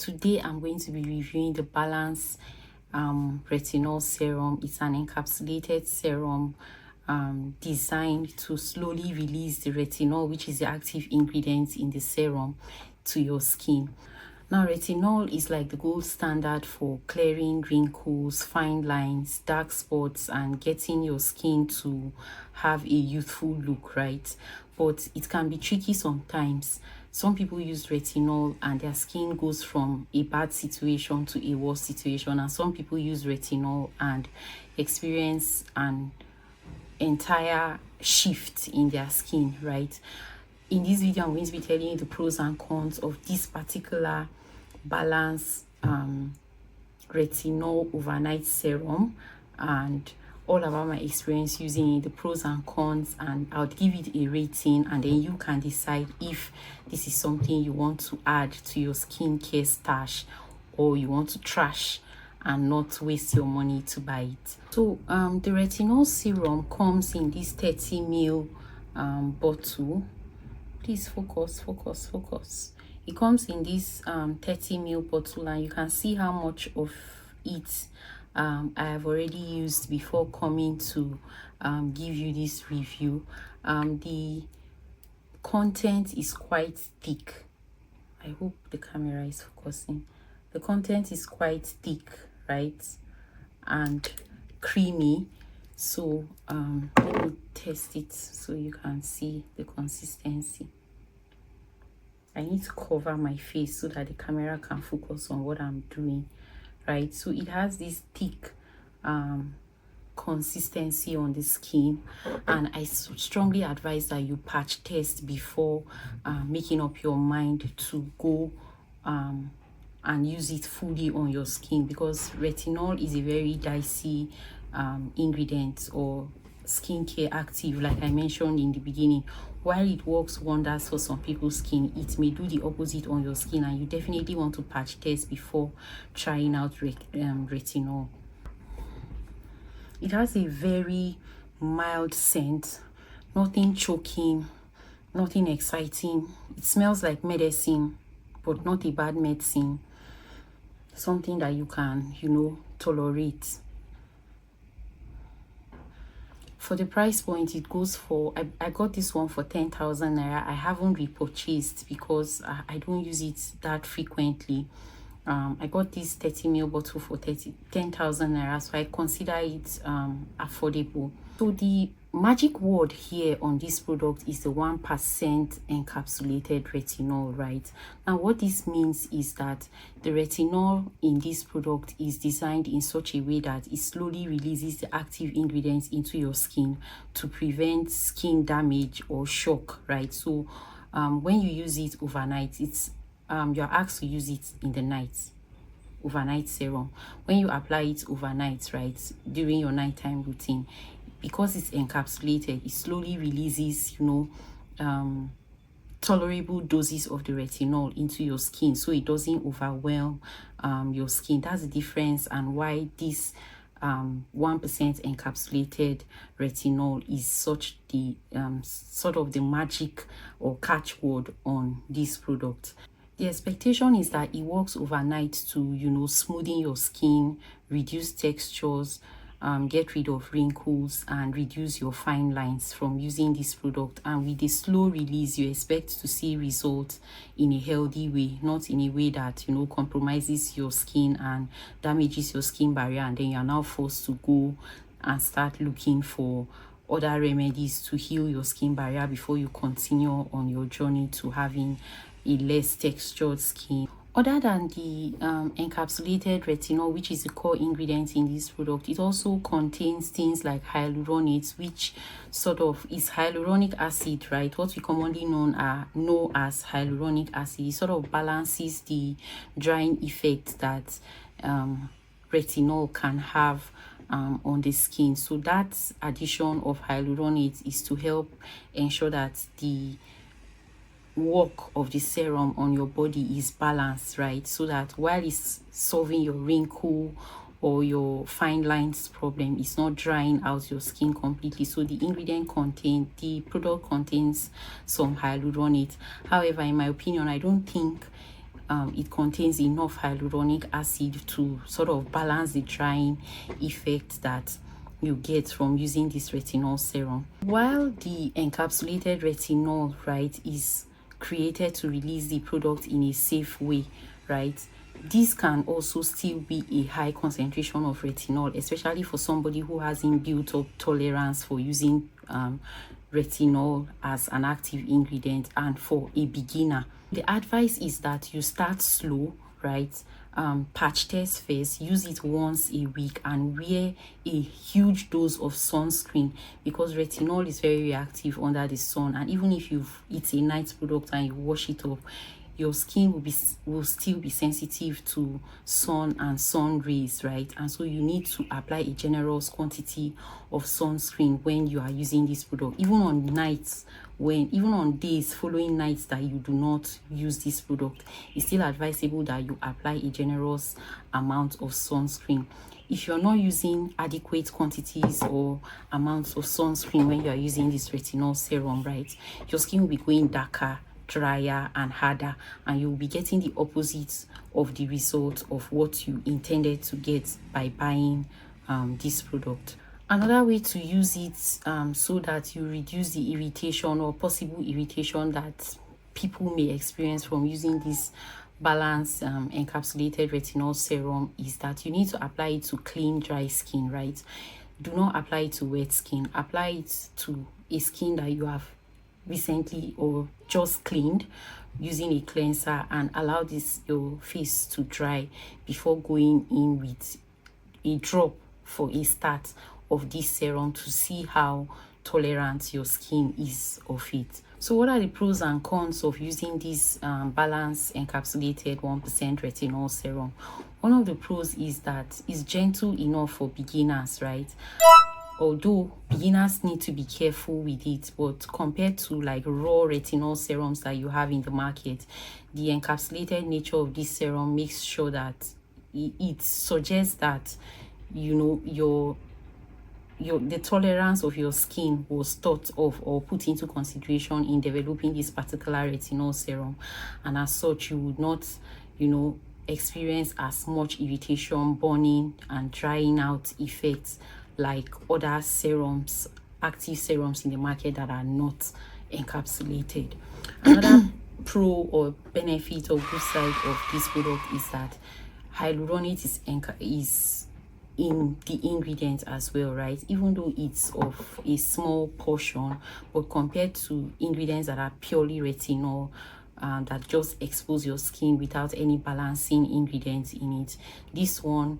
Today I'm going to be reviewing the Balance Retinol Serum. It's an encapsulated serum designed to slowly release the retinol, which is the active ingredient in the serum, to your skin. Now, retinol is like the gold standard for clearing wrinkles, fine lines, dark spots, and getting your skin to have a youthful look, right? But it can be tricky sometimes. Some people use retinol and their skin goes from a bad situation to a worse situation, and some people use retinol and experience an entire shift in their skin, right? In this video, I'm going to be telling you the pros and cons of this particular Balance Retinol Overnight Serum and all about my experience using it, the pros and cons, and I'll give it a rating, and then you can decide if this is something you want to add to your skincare stash or you want to trash and not waste your money to buy it. So the retinol serum comes in this 30 ml bottle. Please focus. It comes in this 30 ml bottle, and you can see how much of it I have already used before coming to give you this review. The content is quite thick. I hope the camera is focusing. The content is quite thick, right, and creamy. So let me test it so you can see the consistency. I need to cover my face so that the camera can focus on what I'm doing, right? So it has this thick consistency on the skin, and I strongly advise that you patch test before making up your mind to go and use it fully on your skin, because retinol is a very dicey ingredient or skincare active. Like I mentioned in the beginning, while it works wonders for some people's skin, it may do the opposite on your skin, and you definitely want to patch test before trying out retinol. It has a very mild scent, nothing choking, nothing exciting. It smells like medicine, but not a bad medicine, something that you can, tolerate. For the price point, it goes for, I got this one for 10,000 naira. I haven't repurchased because I don't use it that frequently. I got this 30 ml bottle for 10,000 naira, so I consider it affordable. So the magic word here on this product is the 1% encapsulated retinol, right? Now what this means is that the retinol in this product is designed in such a way that it slowly releases the active ingredients into your skin to prevent skin damage or shock, right? So when you use it overnight, it's you're asked to use it in the night, overnight serum. When you apply it overnight, right, during your nighttime routine, because it's encapsulated, it slowly releases, tolerable doses of the retinol into your skin, so it doesn't overwhelm your skin. That's the difference, and why this 1% encapsulated retinol is such the sort of the magic or catchword on this product. The expectation is that it works overnight to, smoothing your skin, reduce textures, get rid of wrinkles, and reduce your fine lines from using this product. And with a slow release, you expect to see results in a healthy way, not in a way that, compromises your skin and damages your skin barrier, and then you're now forced to go and start looking for other remedies to heal your skin barrier before you continue on your journey to having a less textured skin. Other than the encapsulated retinol, which is the core ingredient in this product, it also contains things like hyaluronate, which sort of is hyaluronic acid, right? What we commonly know as hyaluronic acid. It sort of balances the drying effect that retinol can have on the skin. So that addition of hyaluronate is to help ensure that the work of the serum on your body is balanced, right? So that while it's solving your wrinkle or your fine lines problem, it's not drying out your skin completely. So the product contains some hyaluronate. However, in my opinion, I don't think it contains enough hyaluronic acid to sort of balance the drying effect that you get from using this retinol serum. While the encapsulated retinol, right, is created to release the product in a safe way, right, this can also still be a high concentration of retinol, especially for somebody who hasn't built up tolerance for using retinol as an active ingredient. And for a beginner, the advice is that you start slow, right? Patch test first, use it once a week, and wear a huge dose of sunscreen, because retinol is very reactive under the sun. And even if it's a night product and you wash it off, your skin will still be sensitive to sun and sun rays, right? And so you need to apply a generous quantity of sunscreen when you are using this product, even on days following nights that you do not use this product. It's still advisable that you apply a generous amount of sunscreen. If you're not using adequate quantities or amounts of sunscreen when you are using this retinol serum, right, your skin will be going darker, drier, and harder, and you'll be getting the opposite of the result of what you intended to get by buying this product. Another way to use it so that you reduce the irritation or possible irritation that people may experience from using this balanced encapsulated retinol serum is that you need to apply it to clean, dry skin, right? Do not apply it to wet skin. Apply it to a skin that you have recently or just cleaned using a cleanser, and allow your face to dry before going in with a drop for a start of this serum to see how tolerant your skin is of it. So what are the pros and cons of using this balanced encapsulated 1% retinol serum? One of the pros is that it's gentle enough for beginners, right? Although beginners need to be careful with it, but compared to like raw retinol serums that you have in the market, the encapsulated nature of this serum makes sure that it suggests that, you know, the tolerance of your skin was thought of or put into consideration in developing this particular retinol serum, and as such you would not, experience as much irritation, burning, and drying out effects like other serums, active serums in the market that are not encapsulated. Another pro or benefit or good side of this product is that hyaluronic is in the ingredient as well, right? Even though it's of a small portion, but compared to ingredients that are purely retinol, that just expose your skin without any balancing ingredients in it, this one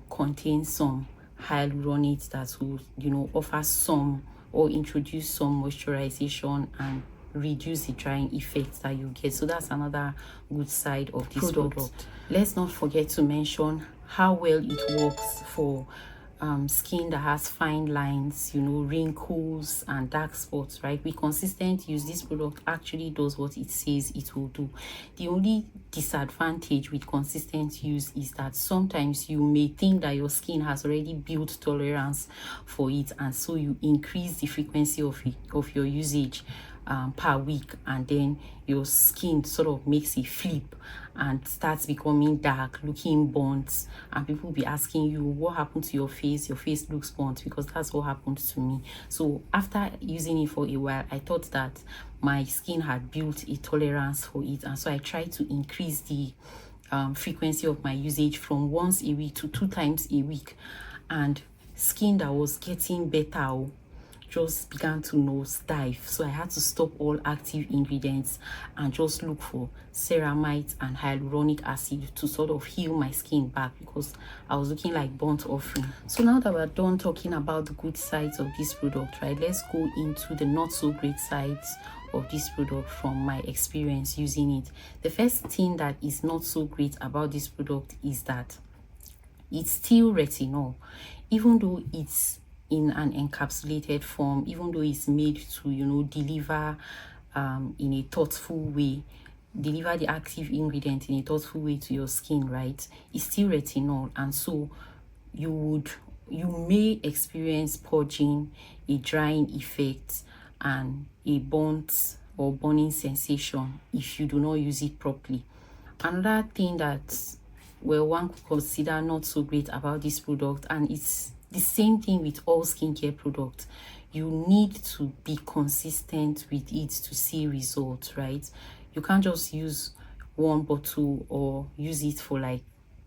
contains some hyaluronic that will, offer some or introduce some moisturization and reduce the drying effects that you get. So that's another good side of this product. Let's not forget to mention how well it works for skin that has fine lines, wrinkles and dark spots, right? With consistent use, this product actually does what it says it will do. The only disadvantage with consistent use is that sometimes you may think that your skin has already built tolerance for it, and so you increase the frequency of your usage per week, and then your skin sort of makes a flip and starts becoming dark, looking burnt, and people will be asking you, what happened to your face? Your face looks burnt, because that's what happened to me. So after using it for a while, I thought that my skin had built a tolerance for it, and so I tried to increase the frequency of my usage from once a week to 2 times a week, and skin that was getting better just began to nosedive. So I had to stop all active ingredients and just look for ceramide and hyaluronic acid to sort of heal my skin back, because I was looking like burnt offering. So now that we're done talking about the good sides of this product, right, let's go into the not so great sides of this product from my experience using it. The first thing that is not so great about this product is that it's still retinol, even though it's in an encapsulated form, even though it's made to deliver in a thoughtful way, deliver the active ingredient in a thoughtful way to your skin, right? It's still retinol, and so you may experience purging, a drying effect, and a burnt or burning sensation if you do not use it properly. Another thing that, well, one could consider not so great about this product, and it's the same thing with all skincare products, you need to be consistent with it to see results, right? You can't just use one bottle or use it for like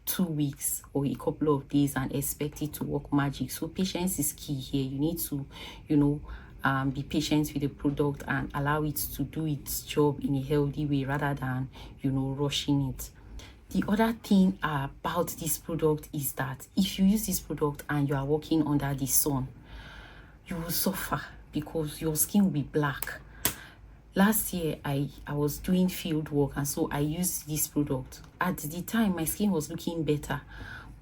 2 weeks or a couple of days and expect it to work magic. So patience is key here. You need to, be patient with the product and allow it to do its job in a healthy way rather than, rushing it. The other thing about this product is that if you use this product and you are working under the sun, you will suffer because your skin will be black. Last year I was doing field work, and so I used this product. At the time my skin was looking better,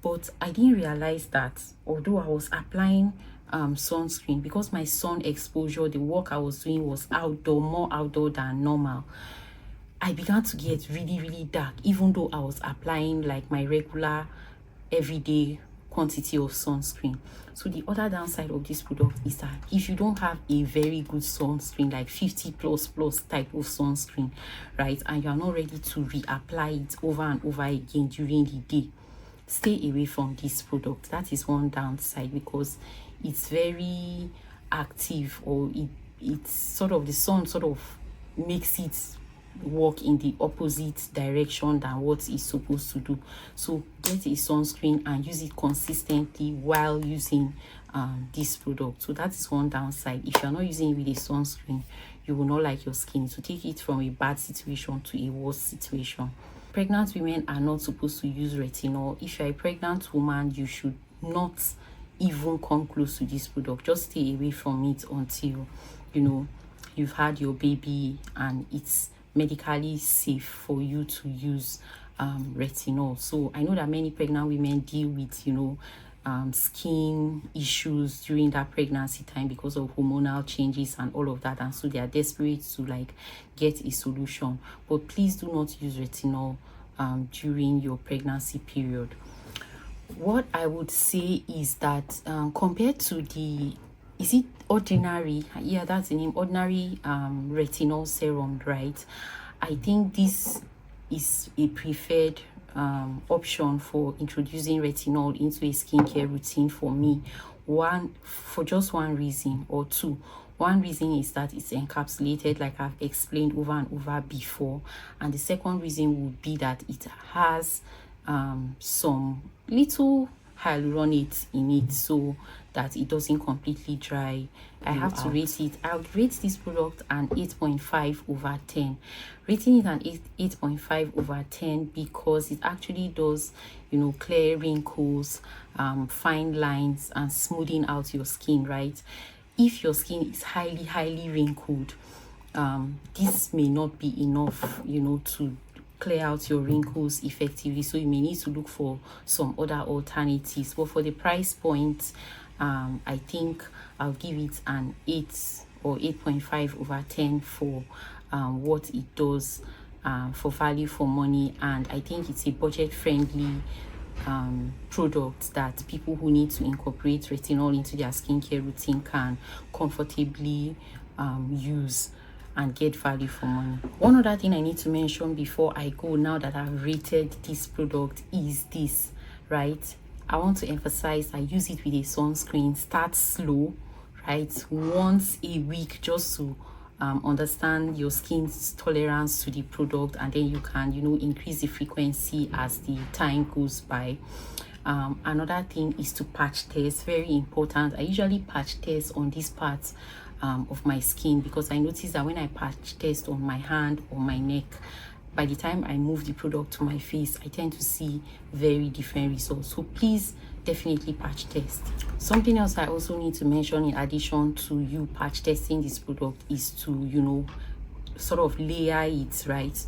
but I didn't realize that although I was applying sunscreen, because my sun exposure, the work I was doing was outdoor, more outdoor than normal, I began to get really, really dark, even though I was applying like my regular everyday quantity of sunscreen. So the other downside of this product is that if you don't have a very good sunscreen, like 50 plus type of sunscreen, right, and you are not ready to reapply it over and over again during the day, stay away from this product. That is one downside, because it's very active, or it's sort of, the sun sort of makes it work in the opposite direction than what it's supposed to do. So get a sunscreen and use it consistently while using this product. So that is one downside. If you're not using it with a sunscreen, you will not like your skin to take it from a bad situation to a worse situation. Pregnant women are not supposed to use retinol. If you're a pregnant woman, you should not even come close to this product. Just stay away from it until you've had your baby and it's medically safe for you to use retinol. So I know that many pregnant women deal with skin issues during that pregnancy time because of hormonal changes and all of that, and so they are desperate to like get a solution. But please do not use retinol during your pregnancy period. What I would say is that compared to the, is it ordinary, yeah, that's the name, ordinary retinol serum, right? I think this is a preferred option for introducing retinol into a skincare routine for me. For just one reason or two. One reason is that it's encapsulated, like I've explained over and over before, and the second reason would be that it has some little hyaluronic in it, so that it doesn't completely dry. I have to rate it. I would rate this product an 8.5 over 10. Rating it an 8.5 over 10 because it actually does, clear wrinkles, fine lines, and smoothing out your skin, right? If your skin is highly wrinkled, this may not be enough, to clear out your wrinkles effectively, so you may need to look for some other alternatives. But for the price point, I think I'll give it an 8 or 8.5 over 10 for what it does, for value for money. And I think it's a budget friendly product that people who need to incorporate retinol into their skincare routine can comfortably use and get value for money. One other thing I need to mention before I go, now that I've rated this product, is this, right? I want to emphasize I use it with a sunscreen. Start slow, right? Once a week, just to understand your skin's tolerance to the product, and then you can increase the frequency as the time goes by. Another thing is to patch test. Very important. I usually patch test on this part of my skin, because I notice that when I patch test on my hand or my neck, by the time I move the product to my face, I tend to see very different results. So please definitely patch test. Something else I also need to mention in addition to you patch testing this product is to sort of layer it, right?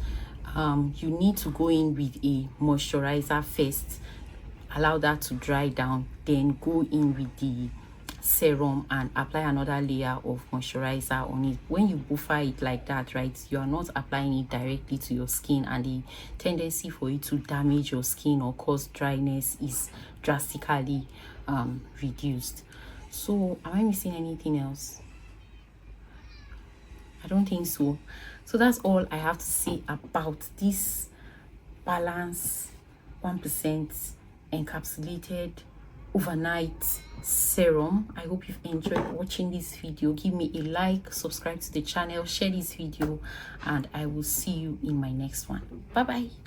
You need to go in with a moisturizer first, allow that to dry down, then go in with the serum and apply another layer of moisturizer on it. When you buffer it like that, right, you are not applying it directly to your skin, and the tendency for it to damage your skin or cause dryness is drastically reduced. So am I missing anything else? I don't think so. So that's all I have to say about this balance 1% encapsulated overnight serum. I hope you've enjoyed watching this video. Give me a like, subscribe to the channel, share this video, and I will see you in my next one. Bye bye.